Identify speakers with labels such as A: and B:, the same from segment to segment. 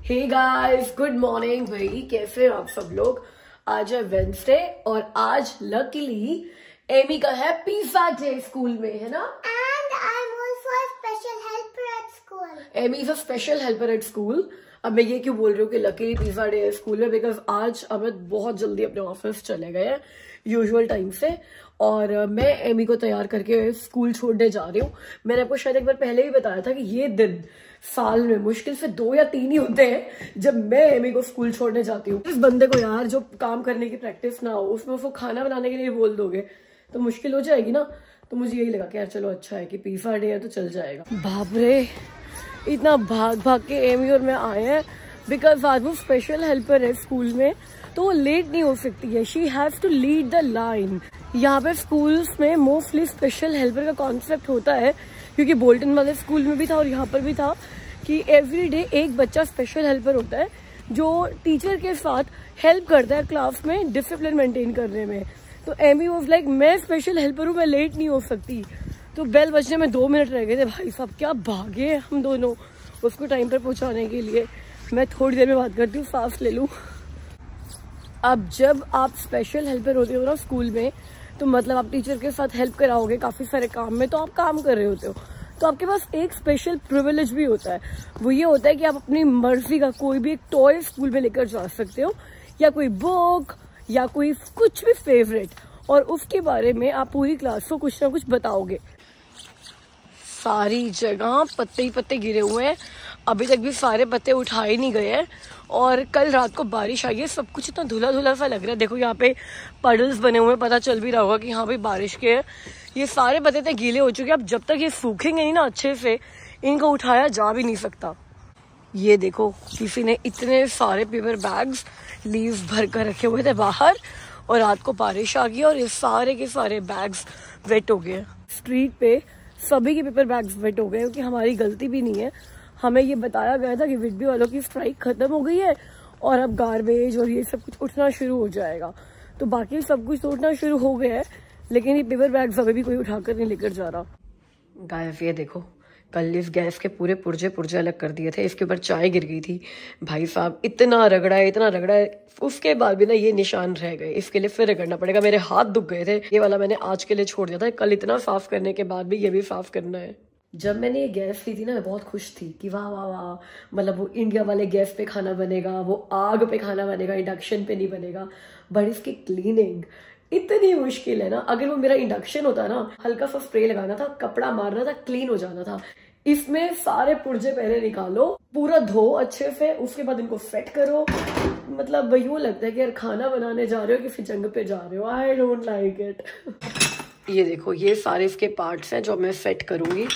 A: Hey guys, good morning भाई। कैसे हो आप सब लोग? आज है वेंसडे और आज लकीली एमी का है पिज्जा डे स्कूल में, है ना?
B: And I'm also a special helper at school.
A: Amy is a special helper at school. अब मैं ये क्यों बोल रही हूँ कि लकीली पिज्जा डे है स्कूल में, बिकॉज आज अमित बहुत जल्दी अपने ऑफिस चले गए हैं यूजुअल टाइम से, और मैं एमी को तैयार करके स्कूल छोड़ने जा रही हूँ। मैंने आपको शायद एक बार पहले भी बताया था कि ये दिन साल में मुश्किल से 2 या 3 ही होते हैं जब मैं एमी को स्कूल छोड़ने जाती हूँ। इस बंदे को यार जो काम करने की प्रैक्टिस ना हो उसमें उसको खाना बनाने के लिए बोल दोगे तो मुश्किल हो जाएगी ना। तो मुझे यही लगा कि यार चलो अच्छा है कि पिज्जा डे है तो चल जाएगा। बाप रे, इतना भाग भाग के एमी और मैं आए हैं बिकॉज आज वो स्पेशल हेल्पर है स्कूल में, तो वो लेट नहीं हो सकती है। She has to lead the line. यहाँ पे स्कूल्स में मोस्टली स्पेशल हेल्पर का कॉन्सेप्ट होता है, क्योंकि बोल्टन वाले स्कूल में भी था और यहाँ पर भी था कि एवरी डे एक बच्चा स्पेशल हेल्पर होता है जो टीचर के साथ हेल्प करता है क्लास में डिसिप्लिन मेंटेन करने में। तो एमी वाज लाइक मैं स्पेशल हेल्पर हूँ, मैं लेट नहीं हो सकती। तो बेल बजने में 2 मिनट रह गए थे। भाई साहब क्या भागे हम दोनों उसको टाइम पर पहुँचाने के लिए। मैं थोड़ी देर में बात करती हूँ, सांस ले लूँ। अब जब आप स्पेशल हेल्पर होते हो ना स्कूल में, तो मतलब आप टीचर के साथ हेल्प कराओगे काफ़ी सारे काम में, तो आप काम कर रहे होते हो, तो आपके पास एक स्पेशल प्रिविलेज भी होता है। वो ये होता है कि आप अपनी मर्जी का कोई भी एक टॉय स्कूल में लेकर जा सकते हो, या कोई बुक या कोई कुछ भी फेवरेट, और उसके बारे में आप पूरी क्लास को कुछ ना कुछ बताओगे। सारी जगह पत्ते ही पत्ते गिरे हुए हैं, अभी तक भी सारे पत्ते उठाए नहीं गए हैं, और कल रात को बारिश आई है। सब कुछ इतना धुला धुला सा लग रहा है। देखो यहाँ पे पडल्स बने हुए हैं, पता चल भी रहा होगा कि यहाँ पे बारिश के हैं। ये सारे पत्ते इतने गीले हो चुके हैं, अब जब तक ये सूखेंगे नहीं ना अच्छे से, इनको उठाया जा भी नहीं सकता। ये देखो किसी ने इतने सारे पेपर बैग्स लीव्स भर कर रखे हुए थे बाहर, और रात को बारिश आ गई और ये सारे के सारे बैग्स वेट हो गए। स्ट्रीट पे सभी के पेपर बैग्स वेट हो गए, क्योंकि हमारी गलती भी नहीं है। हमें ये बताया गया था कि विडबी वालों की स्ट्राइक खत्म हो गई है और अब गार्बेज और ये सब कुछ उठना शुरू हो जाएगा। तो बाकी सब कुछ तो उठना शुरू हो गया है, लेकिन ये पेपर बैग्स अभी भी कोई उठाकर नहीं लेकर जा रहा। गाइस ये देखो, कल इस गैस के पूरे पुर्जे पुर्जे अलग कर दिए थे, इसके ऊपर चाय गिर गई थी। भाई साहब इतना रगड़ा है, उसके बाद भी ना ये निशान रह गए। इसके लिए फिर रगड़ना पड़ेगा। मेरे हाथ दुख गए थे। ये वाला मैंने आज के लिए छोड़ दिया था, कल इतना साफ करने के बाद भी ये भी साफ करना है। जब मैंने ये गैस ली थी ना, मैं बहुत खुश थी कि वाह वाह वाह, मतलब वो इंडिया वाले गैस पे खाना बनेगा, वो आग पे खाना बनेगा, इंडक्शन पे नहीं बनेगा। बट इसकी क्लीनिंग इतनी मुश्किल है ना। अगर वो मेरा इंडक्शन होता ना, हल्का सा स्प्रे लगाना था, कपड़ा मारना था, क्लीन हो जाना था। इसमें सारे पुर्जे पहले निकालो, पूरा धो अच्छे से, उसके बाद इनको सेट करो। मतलब यूं लगता है कि यार खाना बनाने जा रहे हो किसी जंग पे जा रहे हो। I don't like it. ये देखो, ये सारे इसके पार्ट्स हैं जो मैं सेट करूंगी,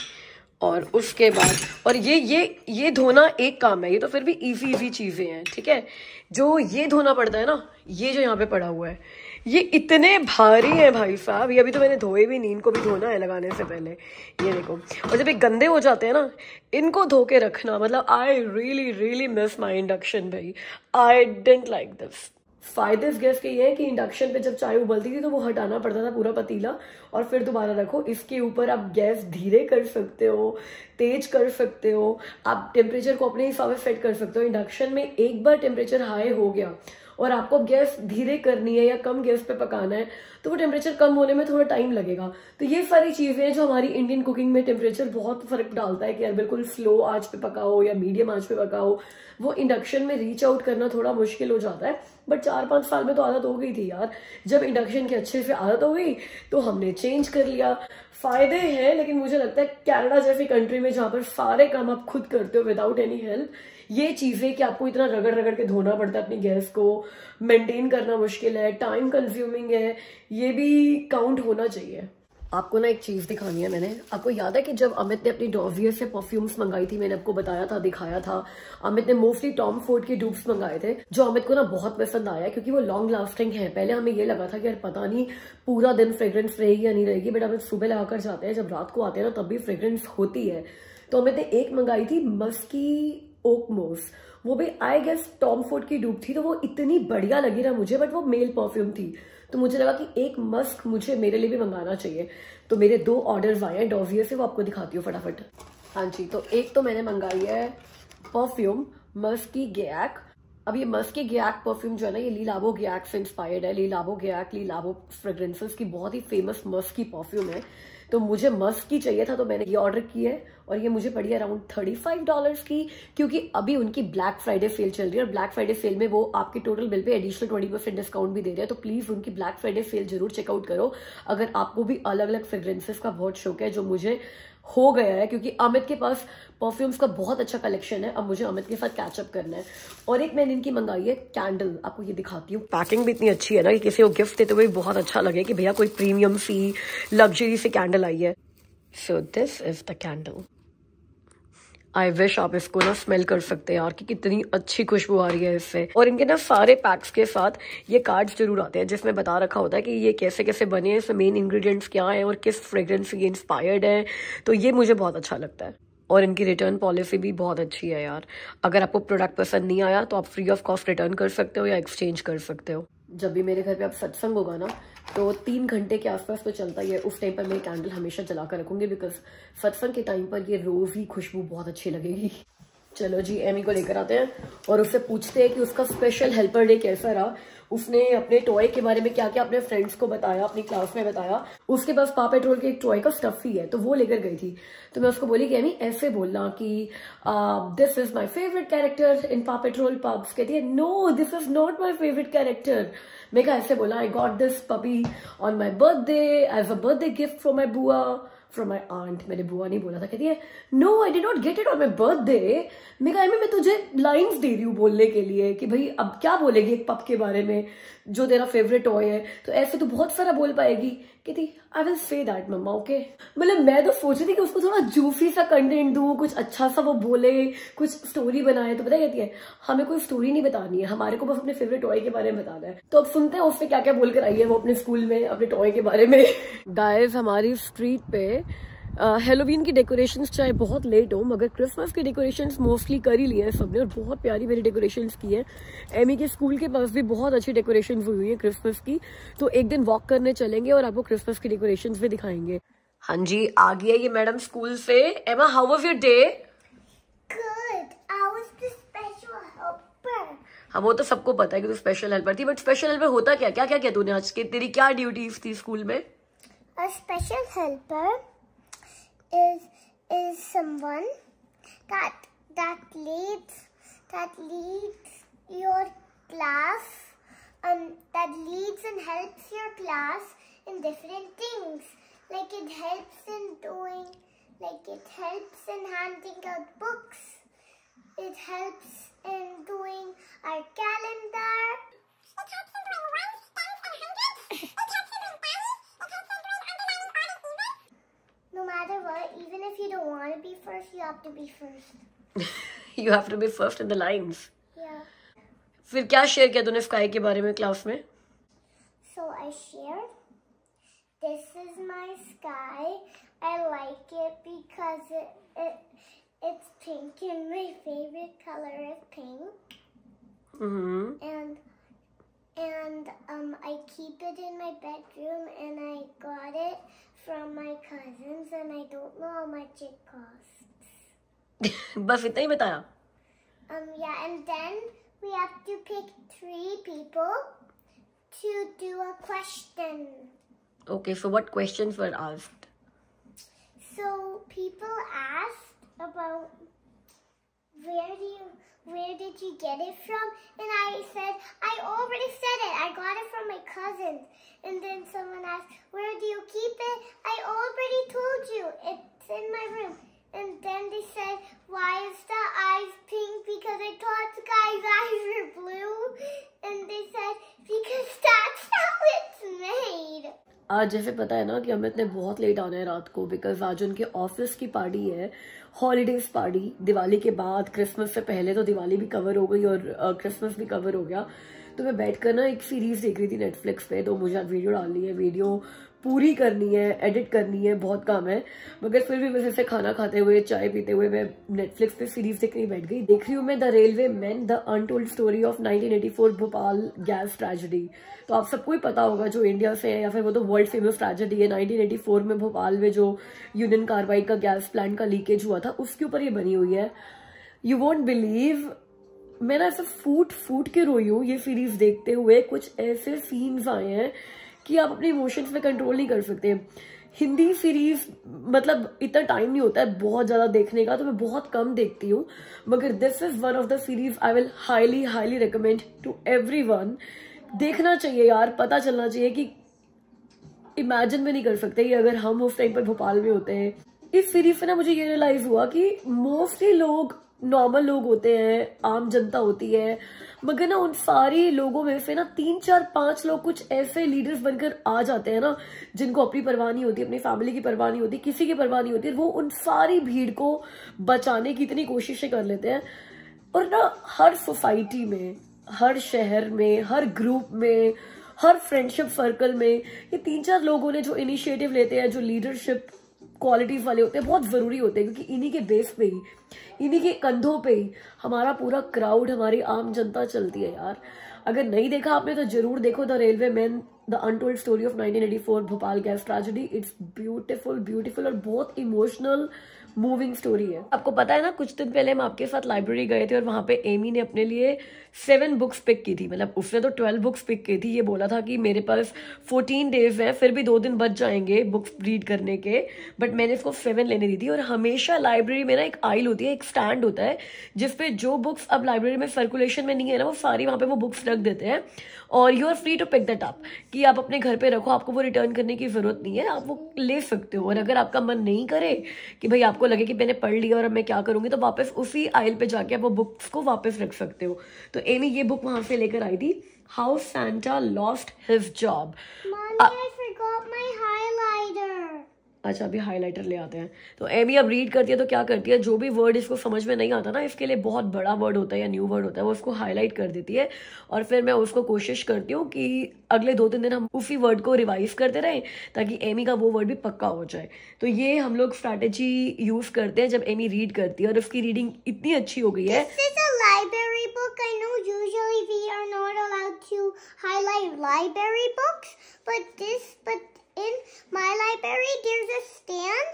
A: और उसके बाद और ये धोना एक काम है। ये तो फिर भी इजी चीजें हैं, ठीक है। जो ये धोना पड़ता है ना, ये जो यहाँ पे पड़ा हुआ है, ये इतने भारी है भाई साहब। ये अभी तो मैंने धोए भी नहीं, इनको भी धोना है लगाने से पहले। ये देखो, और जब ये गंदे हो जाते हैं ना, इनको धो के रखना। मतलब I really miss my induction भाई। I didn't like this. फायदे इस गैस के ये है कि इंडक्शन पे जब चाय उबलती थी तो वो हटाना पड़ता था पूरा पतीला, और फिर दोबारा रखो। इसके ऊपर आप गैस धीरे कर सकते हो, तेज कर सकते हो, आप टेम्परेचर को अपने हिसाब से सेट कर सकते हो। इंडक्शन में एक बार टेम्परेचर हाई हो गया और आपको गैस धीरे करनी है या कम गैस पे पकाना है, तो वो टेम्परेचर कम होने में थोड़ा टाइम लगेगा। तो ये सारी चीजें हैं जो हमारी इंडियन कुकिंग में टेम्परेचर बहुत फर्क डालता है कि यार बिल्कुल स्लो आंच पे पकाओ या मीडियम आंच पे पकाओ। वो इंडक्शन में रीच आउट करना थोड़ा मुश्किल हो जाता है। बट 4-5 साल में तो आदत हो गई थी यार। जब इंडक्शन की अच्छे से आदत हो गई तो हमने चेंज कर लिया। फायदे हैं, लेकिन मुझे लगता है कनाडा जैसी कंट्री में जहां पर सारे काम आप खुद करते हो विदाउट एनी हेल्प, ये चीजें कि आपको इतना रगड़ रगड़ के धोना पड़ता है अपनी गैस को, मेंटेन करना मुश्किल है, टाइम कंज्यूमिंग है, ये भी काउंट होना चाहिए। आपको ना एक चीज दिखानी है मैंने। आपको याद है कि जब अमित ने अपनी डॉवियर से परफ्यूम्स मंगाई थी, मैंने आपको बताया था, दिखाया था। अमित ने मोस्टली टॉम फोर्ड के डूब्स मंगाए थे, जो अमित को ना बहुत पसंद आया क्योंकि वो लॉन्ग लास्टिंग है। पहले हमें ये लगा था कि यार पता नहीं पूरा दिन फ्रेग्रेंस रहेगी या नहीं रहेगी, बट अमित सुबह लगाकर जाते हैं, जब रात को आते हैं ना तब भी फ्रेग्रेंस होती है। तो अमित ने एक मंगाई थी मस्की ओक मोस, वो भी आई गेस टॉम फोर्ड की डूब थी। तो वो इतनी बढ़िया लगी ना मुझे, बट वो मेल परफ्यूम थी, तो मुझे लगा कि एक मस्क मुझे मेरे लिए भी मंगाना चाहिए। तो मेरे 2 ऑर्डर्स आए हैं डॉवियर से, वो आपको दिखाती हूँ फटाफट। हाँ जी, तो एक तो मैंने मंगाई है परफ्यूम मस्की गैक। अब ये मस्की गैक परफ्यूम जो है ना, ये ली लावो गैक से इंस्पायर्ड है। ली लावो गैक, ली लावो फ्रेग्रेंसेस की बहुत ही फेमस मस्की परफ्यूम है। तो मुझे मस्की चाहिए था, तो मैंने ये ऑर्डर की है और ये मुझे पड़ी है अराउंड $35 की, क्योंकि अभी उनकी ब्लैक फ्राइडे सेल चल रही है और ब्लैक फ्राइडे सेल में वो आपके total bill pay additional 20% discount भी दे रहे हैं। तो प्लीज उनकी ब्लैक फ्राइडे सेल जरूर चेकआउट करो अगर आपको भी अलग अलग फ्रेग्रेंसेस का बहुत शौक है, जो मुझे हो गया है, क्योंकि अमित के पास परफ्यूम्स का बहुत अच्छा कलेक्शन है। अब मुझे अमित के साथ कैचअप करना है। और एक मैंने इनकी मंगाई है कैंडल, आपको ये दिखाती हूँ। पैकिंग भी इतनी अच्छी है ना कि किसी को गिफ्ट देते हुए बहुत अच्छा लगे कि भैया कोई प्रीमियम सी लग्जरी से कैंडल आई है। So this is the candle. I wish आप इसको ना स्मेल कर सकते हैं यार कि कितनी अच्छी खुशबू आ रही है इससे। और इनके ना सारे पैक्स के साथ ये कार्ड्स जरूर आते हैं जिसमें बता रखा होता है कि ये कैसे कैसे बने हैं, इसमें मेन इंग्रेडिएंट्स क्या है और किस फ्रेग्रेंस से ये इंस्पायर्ड है। तो ये मुझे बहुत अच्छा लगता है। और इनकी रिटर्न पॉलिसी भी बहुत अच्छी है यार। अगर आपको प्रोडक्ट पसंद नहीं आया तो आप फ्री ऑफ कॉस्ट रिटर्न कर सकते हो या एक्सचेंज कर सकते हो। जब भी मेरे घर पे आप सत्संग होगा ना, तो 3 घंटे के आसपास तो चलता ही है। उस टाइम पर मैं कैंडल हमेशा जला कर रखूंगी, बिकॉज सत्संग के टाइम पर ये रोज ही खुशबू बहुत अच्छी लगेगी। चलो जी, एमी को लेकर आते हैं और उससे पूछते हैं कि उसका स्पेशल हेल्पर डे कैसा रहा। उसने अपने टॉय के बारे में क्या क्या अपने फ्रेंड्स को बताया, अपनी क्लास में बताया। उसके पास पा पेट्रोल के एक टॉय का स्टफ ही है, तो वो लेकर गई थी। तो मैं उसको बोली कि एमी ऐसे बोलना कि this is my favourite character in Paw Patrol pups. कहती है no, this is not my favourite character. मैं कहा ऐसे बोला, I got this puppy on my birthday as a birthday gift from my बुआ, फ्रॉम माई आंट। मैंने बुआ नहीं बोला था। कहती है no, I did not get it on my birthday. मैं कहा मैं तुझे लाइन्स दे रही हूँ बोलने के लिए कि भाई अब क्या बोलेगी एक पप के बारे में जो तेरा फेवरेट टॉय है, तो ऐसे तो बहुत सारा बोल पाएगी। कहती आई विल से दैट मम्मा, ओके। मतलब मैं तो सोच रही थी कि उसको थोड़ा जूसी सा कंटेंट दूं, कुछ अच्छा सा वो बोले, कुछ स्टोरी बनाए। तो पता कहती है हमें कोई स्टोरी नहीं बतानी है, हमारे को बस अपने फेवरेट टॉय के बारे में बताना है। तो अब सुनते हैं उससे क्या क्या बोल कर आई है वो अपने स्कूल में अपने टॉय के बारे में। गाइस, हमारी स्ट्रीट पे हेलोवीन की डेकोरेशंस चाहे बहुत लेट हो, मगर क्रिसमस की डेकोरेशंस मोस्टली कर ही लिए हैं सबने और बहुत प्यारी मेरी डेकोरेशंस की है। एमी के स्कूल के पास भी बहुत अच्छी डेकोरेशंस हुई है क्रिसमस की। तो एक दिन वॉक करने चलेंगे और आपको क्रिसमस की डेकोरेशंस भी दिखाएंगे। हाँ जी, आ गई है ये मैडम स्कूल से। एमा, how was your day?
B: Good. I was the special helper.
A: हाँ, वो तो सबको पता है कि तू स्पेशल हेल्पर थी, बट स्पेशल हेल्पर होता क्या क्या क्या क्या तूने आज के, तेरी क्या ड्यूटीज थी स्कूल में?
B: A special helper is someone that leads your class, that leads and helps your class in different things. Like it helps in handing out books. It helps in doing our calendar. It helps in doing ones, tens, and hundreds. It helps in doing thousands. It helps in doing underlining all these events. No matter what, even if you don't want to be first, you have to be first.
A: You have to be first in the lines.
B: Yeah.
A: फिर क्या share किया तूने sky के बारे में class में?
B: So I shared, this is my sky. I like it because it's pink and my favorite color is pink.
A: Mm-hmm.
B: And I keep it in my bedroom and I got it from my cousins and I don't know how much it costs.
A: बस इतना ही बताया?
B: Yeah, and then we have to pick 3 people to do a question.
A: Okay, so what questions were asked?
B: So people asked about where did you get it from? And I said, I already said it. I got it from my cousins. And then someone asked, where do you keep it? I already told you. It's in my room. And then they said, why is the eyes pink? Because I thought the guy's eyes were blue. And they said, because that's how it's made.
A: आज जैसे पता है ना कि अमित ने बहुत late आना है रात को, बिकॉज आज उनके ऑफिस की पार्टी है, हॉलीडेज पार्टी। दिवाली के बाद, क्रिसमस से पहले तो दिवाली भी कवर हो गई और क्रिसमस भी कवर हो गया। तो मैं बैठकर ना एक सीरीज देख रही थी नेटफ्लिक्स पे, तो मुझे आज वीडियो डालनी है, वीडियो पूरी करनी है, एडिट करनी है, बहुत काम है। मगर फिर भी वैसे से खाना खाते हुए, चाय पीते हुए मैं नेटफ्लिक्स पे सीरीज देखने बैठ गई। देख रही हूँ मैं the railway man, the untold story of 1984 Bhopal gas tragedy. तो आप सबको ही पता होगा जो इंडिया से है, या फिर वो तो वर्ल्ड फेमस ट्रेजेडी है। 1984 में भोपाल में जो यूनियन कार्बाइड का गैस प्लांट का लीकेज हुआ था, उसके ऊपर ये बनी हुई है। यू वोंट बिलीव मैं ना ऐसे फूट फूट के रोई हूँ ये सीरीज देखते हुए। कुछ ऐसे सीन्स आए हैं कि आप अपने इमोशंस में कंट्रोल नहीं कर सकते। हिंदी सीरीज मतलब इतना टाइम नहीं होता है बहुत ज्यादा देखने का, तो मैं बहुत कम देखती हूँ, मगर this is one of the series I will highly highly recommend to everyone. देखना चाहिए यार, पता चलना चाहिए कि इमेजिन भी नहीं कर सकते कि अगर हम उस टाइम पर भोपाल में होते हैं। इस सीरीज से ना मुझे ये रियलाइज हुआ कि मोस्टली लोग नॉर्मल लोग होते हैं, आम जनता होती है, मगर ना उन सारे लोगों में से ना 3, 4, 5 लोग कुछ ऐसे लीडर्स बनकर आ जाते हैं ना, जिनको अपनी परवाह नहीं होती, अपनी फैमिली की परवाह नहीं होती, किसी की परवाह नहीं होती। वो उन सारी भीड़ को बचाने की इतनी कोशिशें कर लेते हैं। और ना हर सोसाइटी में, हर शहर में, हर ग्रुप में, हर फ्रेंडशिप सर्कल में ये 3-4 लोगों ने जो इनिशिएटिव लेते हैं, जो लीडरशिप क्वालिटीज वाले होते हैं, बहुत जरूरी होते हैं, क्योंकि इन्हीं के बेस पे ही, इन्हीं के कंधों पे ही हमारा पूरा क्राउड, हमारी आम जनता चलती है यार। अगर नहीं देखा आपने तो जरूर देखो the railway man, the untold story of 1984 Bhopal gas tragedy. It's beautiful beautiful और बहुत इमोशनल मूविंग स्टोरी है। आपको पता है ना, कुछ दिन पहले हम आपके साथ लाइब्रेरी गए थे और वहां पे एमी ने अपने लिए 7 बुक्स पिक की थी। मतलब उसने तो 12 बुक्स पिक की थी। ये बोला था कि मेरे पास 14 डेज हैं, फिर भी 2 दिन बच जाएंगे बुक्स रीड करने के, बट मैंने इसको 7 लेने दी थी। और हमेशा लाइब्रेरी में ना एक आइल होती है, एक स्टैंड होता है, जिसपे जो बुक्स अब लाइब्रेरी में सर्कुलेशन में नहीं है ना, वो सारी वहां पे वो बुक्स रख देते हैं और you are free to pick that up, कि आप अपने घर पे रखो, आपको वो रिटर्न करने की जरूरत नहीं है, आप वो ले सकते हो। और अगर आपका मन नहीं करे कि भाई आपको लगे कि मैंने पढ़ लिया और अब मैं क्या करूंगी, तो वापस उसी आइल पे जाके आप वो बुक्स को वापस रख सकते हो। तो एमी ये बुक वहां से लेकर आई थी, how Santa lost his job. अच्छा, अभी हाइलाइटर ले आते हैं। तो एमी अब रीड करती है तो क्या करती है, जो भी वर्ड इसको समझ में नहीं आता ना, इसके लिए बहुत बड़ा वर्ड होता है या न्यू वर्ड होता है, वो उसको हाईलाइट कर देती है। और फिर मैं उसको कोशिश करती हूँ कि अगले 2-3 दिन हम उसी वर्ड को रिवाइज करते रहें, ताकि एमी का वो वर्ड भी पक्का हो जाए। तो ये हम लोग स्ट्रैटेजी यूज करते हैं जब एमी रीड करती है, और उसकी रीडिंग इतनी अच्छी हो गई है।
B: Library book. I know usually we are not allowed to highlight library books, but in my library there's a stand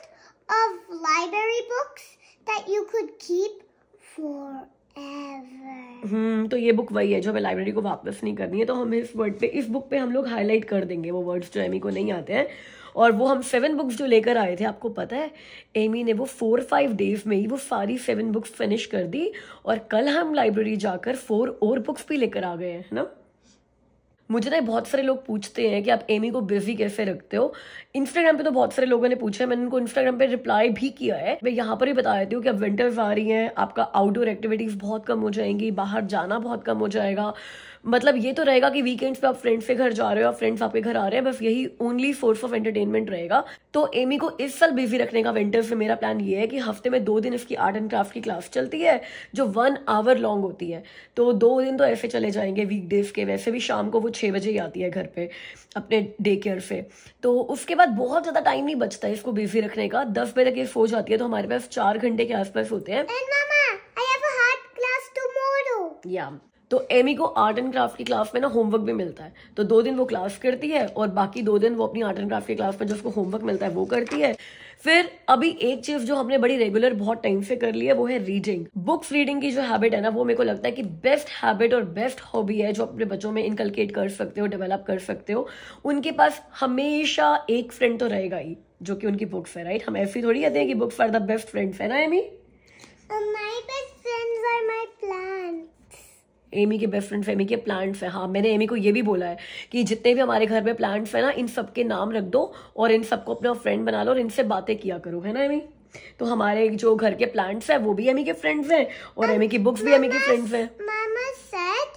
B: of library books that you could keep forever.
A: तो ये बुक वही है जो हमें लाइब्रेरी को वापस नहीं करनी है। तो हम इस बुक पे हम लोग हाईलाइट कर देंगे वो वर्ड्स जो एमी को नहीं आते हैं। और वो हम 7 बुक्स जो लेकर आए थे, आपको पता है एमी ने वो 4-5 डेज में ही वो सारी 7 बुक्स फिनिश कर दी। और कल हम लाइब्रेरी जाकर 4 और बुक्स भी लेकर आ गए हैं ना। मुझे ना बहुत सारे लोग पूछते हैं कि आप एमी को बिजी कैसे रखते हो। इंस्टाग्राम पे तो बहुत सारे लोगों ने पूछा है, मैंने उनको इंस्टाग्राम पे रिप्लाई भी किया है। मैं यहाँ पर ही बता देती हूँ कि अब विंटर्स आ रही हैं, आपका आउटडोर एक्टिविटीज बहुत कम हो जाएंगी, बाहर जाना बहुत कम हो जाएगा। मतलब ये तो रहेगा कि वीकेंड्स पे आप फ्रेंड्स के घर जा रहे हो, आप फ्रेंड्स आपके घर आ रहे हैं, बस यही ओनली सोर्स ऑफ एंटरटेनमेंट रहेगा। तो एमी को इस साल बिजी रखने का विंटर्स में मेरा प्लान ये है कि हफ्ते में 2 दिन इसकी आर्ट एंड क्राफ्ट की क्लास चलती है, जो 1 आवर लॉन्ग होती है। तो 2 दिन तो ऐसे चले जाएंगे वीकडेज के। वैसे भी शाम को वो 6 बजे ही आती है घर पे अपने डे केयर से। तो उसके बाद बहुत ज्यादा टाइम नहीं बचता है इसको बिजी रखने का। 10 बजे तक ये सो जाती है, तो हमारे पास 4 घंटे के आसपास होते हैं। या तो एमी को आर्ट एंड क्राफ्ट की क्लास में ना होमवर्क भी मिलता है, तो 2 दिन वो क्लास करती है और बाकी 2 दिन वो अपनी आर्ट एंड क्राफ्ट की क्लास में जो उसको होमवर्क मिलता है वो करती है। फिर अभी एक चीज जो हमने बड़ी रेगुलर बहुत टाइम से कर ली है, वो है रीडिंग। बुक्स रीडिंग की जो हैबिट है ना, वो मेरे को लगता है कि बेस्ट हैबिट और बेस्ट हॉबी है जो अपने बच्चों में इनकलकेट कर सकते हो, डेवलप कर सकते हो। उनके पास हमेशा एक फ्रेंड तो रहेगा ही, जो कि उनकी बुक्स है, राइट। हम ऐसे थोड़ी कहते हैं कि books are the best friends, है ना Amy?
B: My best friends are my plants.
A: Amy के बेस्ट फ्रेंड्स एमी के प्लांट्स हैं। हाँ, मैंने एमी को ये भी बोला है कि जितने भी हमारे घर में प्लांट्स हैं ना, इन सबके नाम रख दो और इन सबको अपना फ्रेंड बना लो और इनसे बातें किया करो, है ना एमी? तो हमारे जो घर के प्लांट्स हैं वो भी एमी के फ्रेंड्स हैं और एमी की बुक्स भी एमी के फ्रेंड्स हैं।
B: Mama said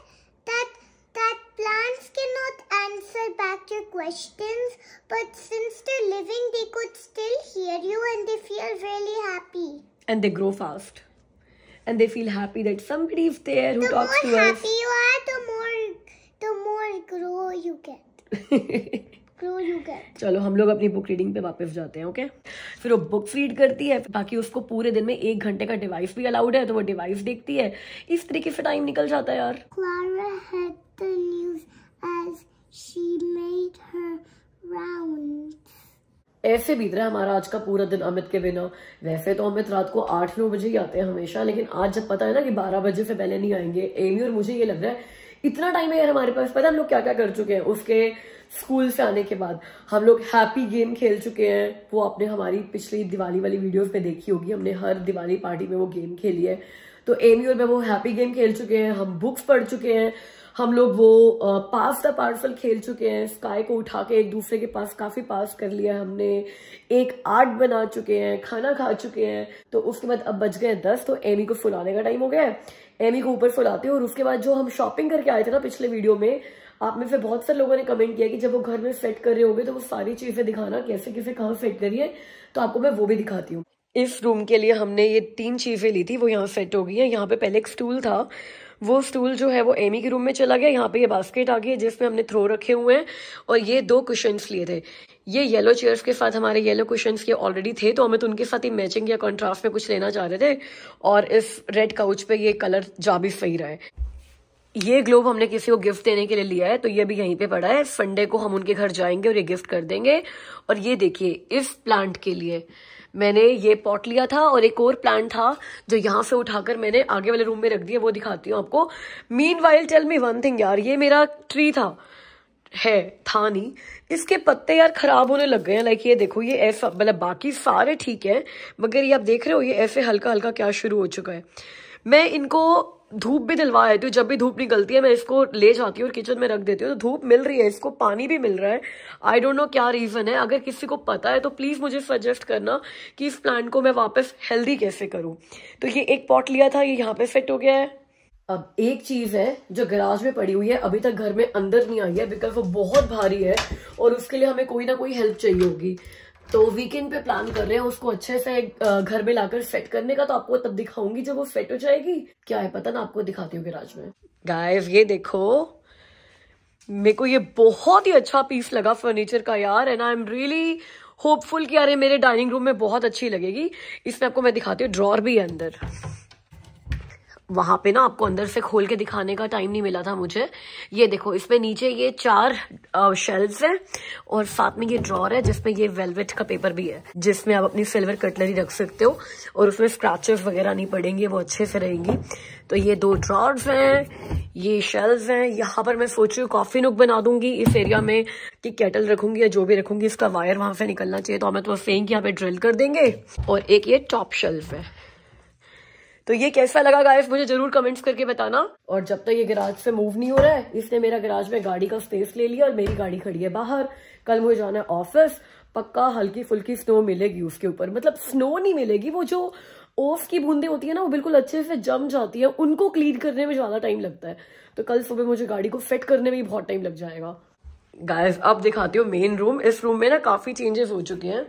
B: that plants cannot answer back your questions, but since they're living, they could still hear you and they feel really happy.
A: And they grow fast. And they feel happy that somebody is there who talks to us.
B: The more happy you are, the more grow you get.
A: चलो हम लोग अपनी book reading पे वापस जाते हैं, okay? फिर वो बुक्स रीड करती है, बाकी उसको पूरे दिन में 1 घंटे का डिवाइस भी अलाउड है, तो वो डिवाइस देखती है। इस तरीके से टाइम निकल जाता है यार।
B: Clara had the news as she made her rounds.
A: ऐसे बीत रहा है हमारा आज का पूरा दिन अमित के बिना। वैसे तो अमित रात को 8-9 बजे ही आते हैं हमेशा, लेकिन आज जब पता है ना कि 12 बजे से पहले नहीं आएंगे एमी और मुझे ये लग रहा है इतना टाइम है यार हमारे पास। पता है हम लोग क्या क्या कर चुके हैं उसके स्कूल से आने के बाद। हम लोग हैप्पी गेम खेल चुके हैं, वो आपने हमारी पिछली दिवाली वाली वीडियोस में देखी होगी, हमने हर दिवाली पार्टी में वो गेम खेली है। तो एमी और मैं वो हैप्पी गेम खेल चुके हैं, हम बुक्स पढ़ चुके हैं, हम लोग वो पास द पार्सल खेल चुके हैं, स्काई को उठा के एक दूसरे के पास काफी पास कर लिया है हमने, एक आर्ट बना चुके हैं, खाना खा चुके हैं। तो उसके बाद अब बज गए 10, तो एमी को सुलाने का टाइम हो गया है। एमी को ऊपर सुलाते हैं और उसके बाद जो हम शॉपिंग करके आए थे ना पिछले वीडियो में, आप में से बहुत सारे लोगों ने कमेंट किया कि जब वो घर में सेट कर रहे होंगे तो वो सारी चीजें दिखाना, कैसे कैसे कहाँ सेट करिए, तो आपको मैं वो भी दिखाती हूँ। इस रूम के लिए हमने ये 3 चीजें ली थी, वो यहाँ सेट हो गई है। यहाँ पे पहले एक स्टूल था, वो स्टूल जो है वो एमी के रूम में चला गया। यहाँ पे ये बास्केट आ गई है जिसमें हमने थ्रो रखे हुए हैं, और ये 2 कुशन्स लिए थे। ये येलो चेयर्स के साथ हमारे येलो कुशन्स के ऑलरेडी थे, तो हमें तो उनके साथ ही मैचिंग या कॉन्ट्रास्ट में कुछ लेना चाह रहे थे, और इस रेड काउच पे ये कलर जा भी सही रहा है। ये ग्लोब हमने किसी को गिफ्ट देने के लिए लिया है, तो ये भी यहीं पे पड़ा है। संडे को हम उनके घर जाएंगे और ये गिफ्ट कर देंगे। और ये देखिए, इस प्लांट के लिए मैंने ये पॉट लिया था, और एक और प्लांट था जो यहाँ से उठाकर मैंने आगे वाले रूम में रख दिया, वो दिखाती हूँ आपको। Meanwhile tell me one thing यार, ये मेरा ट्री था नहीं, इसके पत्ते यार खराब होने लग गए हैं। लाइक ये देखो, ये ऐसा, मतलब बाकी सारे ठीक है, मगर ये आप देख रहे हो ये ऐसे हल्का हल्का क्या शुरू हो चुका है। मैं इनको धूप भी दिलवा देती हूँ, जब भी धूप निकलती है मैं इसको ले जाती हूँ और किचन में रख देती हूँ, तो धूप मिल रही है, इसको पानी भी मिल रहा है। आई डोंट नो क्या रीजन है, अगर किसी को पता है तो प्लीज मुझे सजेस्ट करना कि इस प्लांट को मैं वापस हेल्दी कैसे करूँ। तो ये एक पॉट लिया था, ये यहाँ पे सेट हो गया है। अब एक चीज है जो गैराज में पड़ी हुई है, अभी तक घर में अंदर नहीं आई है बिकॉज वो बहुत भारी है और उसके लिए हमें कोई ना कोई हेल्प चाहिए होगी। तो वीकेंड पे प्लान कर रहे हैं उसको अच्छे से घर में लाकर सेट करने का, तो आपको तब दिखाऊंगी जब वो सेट हो जाएगी। क्या है पता ना, आपको दिखाती हूँ गैराज में। गाइस ये देखो, मेरे को ये बहुत ही अच्छा पीस लगा फर्नीचर का यार, and I am really hopeful कि यार ये मेरे डाइनिंग रूम में बहुत अच्छी लगेगी। इसमें आपको मैं दिखाती हूँ, ड्रॉर भी है अंदर। वहां पे ना आपको अंदर से खोल के दिखाने का टाइम नहीं मिला था मुझे। ये देखो, इसमें नीचे ये 4 शेल्फ्स हैं और साथ में ये ड्रॉर है जिसमें ये वेलवेट का पेपर भी है, जिसमें आप अपनी सिल्वर कटलरी रख सकते हो और उसमें स्क्रैचेस वगैरह नहीं पड़ेंगे, वो अच्छे से रहेंगी। तो ये 2 ड्रॉर्स हैं, ये शेल्फ्स हैं। यहाँ पर मैं सोच रही हूँ कॉफी नुक बना दूंगी इस एरिया में, कि केटल रखूंगी या जो भी रखूंगी, इसका वायर वहां से निकलना चाहिए, तो हमें तो फेंक यहाँ पे ड्रिल कर देंगे। और एक ये टॉप शेल्फ है। तो ये कैसा लगा गाइस, मुझे जरूर कमेंट्स करके बताना। और जब तक ये गैराज से मूव नहीं हो रहा है, इसने मेरा गैराज में गाड़ी का स्पेस ले लिया और मेरी गाड़ी खड़ी है बाहर। कल मुझे जाना है ऑफिस, पक्का हल्की फुल्की स्नो मिलेगी उसके ऊपर। मतलब स्नो नहीं मिलेगी, वो जो ओस की बूंदे होती है ना, वो बिल्कुल अच्छे से जम जाती है, उनको क्लीन करने में ज्यादा टाइम लगता है। तो कल सुबह मुझे गाड़ी को फिट करने में भी बहुत टाइम लग जाएगा। गाइस अब दिखाती हूँ मेन रूम। इस रूम में ना काफी चेंजेस हो चुके हैं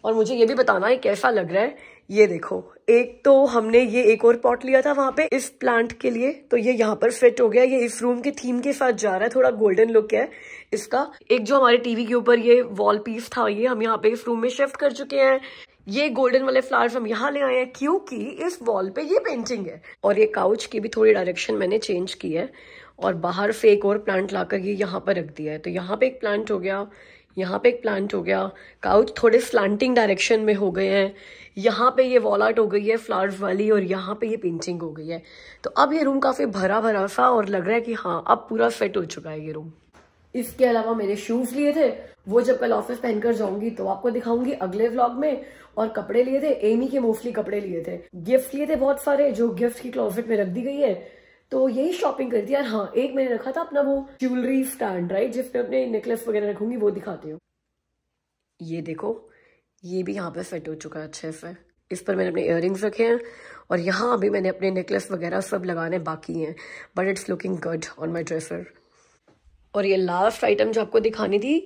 A: और मुझे ये भी बताना है कैसा लग रहा है। ये देखो, एक तो हमने ये एक और पॉट लिया था वहां पे इस प्लांट के लिए, तो ये यहाँ पर फिट हो गया। ये इस रूम के थीम के साथ जा रहा है, थोड़ा गोल्डन लुक है इसका। एक जो हमारे टीवी के ऊपर ये वॉल पीस था, ये हम यहाँ पे इस रूम में शिफ्ट कर चुके हैं। ये गोल्डन वाले फ्लावर्स हम यहाँ ले आए हैं क्योंकि इस वॉल पे ये पेंटिंग है। और ये काउच की भी थोड़ी डायरेक्शन मैंने चेंज की है और बाहर से एक और प्लांट लाकर ये यहाँ पर रख दिया है। तो यहाँ पे एक प्लांट हो गया, यहाँ पे एक प्लांट हो गया। काउच थोड़े स्लैंटिंग डायरेक्शन में हो गए हैं। यहाँ पे ये वॉल आर्ट हो गई है फ्लावर्स वाली और यहाँ पे ये पेंटिंग हो गई है। तो अब ये रूम काफी भरा भरा सा और लग रहा है कि हाँ अब पूरा सेट हो चुका है ये रूम। इसके अलावा मेरे शूज लिए थे, वो जब कल ऑफिस पहनकर जाऊंगी तो आपको दिखाऊंगी अगले व्लॉग में। और कपड़े लिए थे, एमी के मोस्टली कपड़े लिए थे। गिफ्ट लिए थे बहुत सारे, जो गिफ्ट की क्लोजेट में रख दी गई है। तो यही शॉपिंग कर दी यार। हाँ, एक मैंने रखा था अपना वो ज्वेलरी स्टैंड, राइट, जिसपे अपने नेकलेस वगैरह रखूंगी, वो दिखाती हूँ। ये देखो, ये भी यहाँ पे सेट हो चुका है अच्छे से। इस पर मैंने अपने इयररिंग्स रखे हैं और यहाँ अभी मैंने अपने नेकलेस वगैरह सब लगाने बाकी हैं, but it's looking good on my dresser. और ये लास्ट आइटम जो आपको दिखानी थी,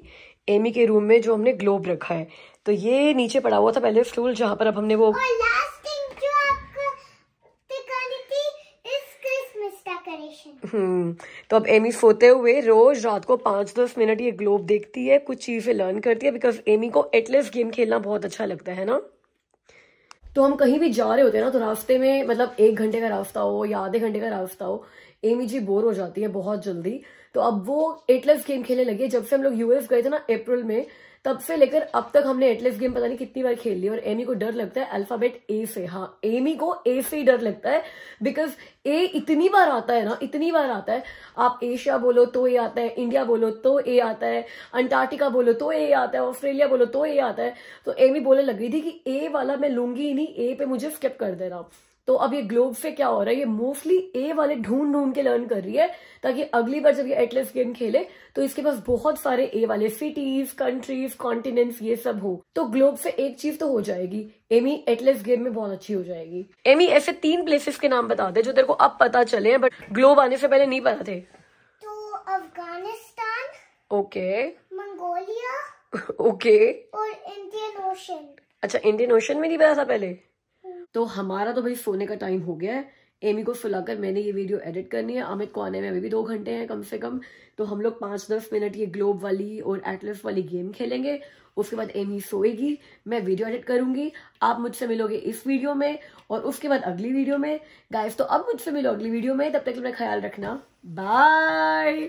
A: एमी के रूम में जो हमने ग्लोब रखा है, तो ये नीचे पड़ा हुआ था पहले स्टूल, जहां पर अब हमने वो तो अब एमी सोते हुए रोज रात को 5-10 मिनट ये ग्लोब देखती है, कुछ चीजें लर्न करती है, बिकॉज एमी को एटलेस गेम खेलना बहुत अच्छा लगता है ना। तो हम कहीं भी जा रहे होते हैं ना, तो रास्ते में मतलब 1 घंटे का रास्ता हो या आधे घंटे का रास्ता हो, एमी जी बोर हो जाती है बहुत जल्दी। तो अब वो एटलेस गेम खेलने लगी है। जब से हम लोग यूएस गए थे ना अप्रैल में, तब से लेकर अब तक हमने एटलस गेम पता नहीं कितनी बार खेल ली, और एमी को डर लगता है अल्फाबेट ए से। हाँ, एमी को ए से ही डर लगता है, बिकॉज ए इतनी बार आता है ना, इतनी बार आता है। आप एशिया बोलो तो ए आता है, इंडिया बोलो तो ए आता है, अंटार्कटिका बोलो तो ए आता है, ऑस्ट्रेलिया बोलो तो ए आता है। तो एमी बोलने लग गई थी कि ए वाला मैं लूंगी ही नहीं, ए पे मुझे स्किप कर देना। तो अब ये ग्लोब से क्या हो रहा है, ये मोस्टली ए वाले ढूंढ ढूंढ के लर्न कर रही है, ताकि अगली बार जब ये एटलस गेम खेले तो इसके पास बहुत सारे ए वाले सिटीज, कंट्रीज, कॉन्टिनेंट्स ये सब हो। तो ग्लोब से एक चीज तो हो जाएगी, एमी एटलस गेम में बहुत अच्छी हो जाएगी। एमी ऐसे 3 प्लेसेस के नाम बता दे जो तेरे को अब पता चले, बट ग्लोब आने से पहले नहीं पता थे।
B: तो अफगानिस्तान,
A: ओके,
B: मंगोलिया,
A: ओके,
B: और इंडियन ओशन।
A: अच्छा, इंडियन ओशन में नहीं पता था पहले। तो हमारा तो भाई सोने का टाइम हो गया है। एमी को सुलाकर मैंने ये वीडियो एडिट करनी है। अमित को आने में अभी भी 2 घंटे हैं कम से कम। तो हम लोग 5-10 मिनट ये ग्लोब वाली और एटलस वाली गेम खेलेंगे। उसके बाद एमी सोएगी, मैं वीडियो एडिट करूंगी, आप मुझसे मिलोगे इस वीडियो में, और उसके बाद अगली वीडियो में। गाइस, तो अब मुझसे मिलो अगली वीडियो में। तब तक अपना ख्याल रखना, बाय।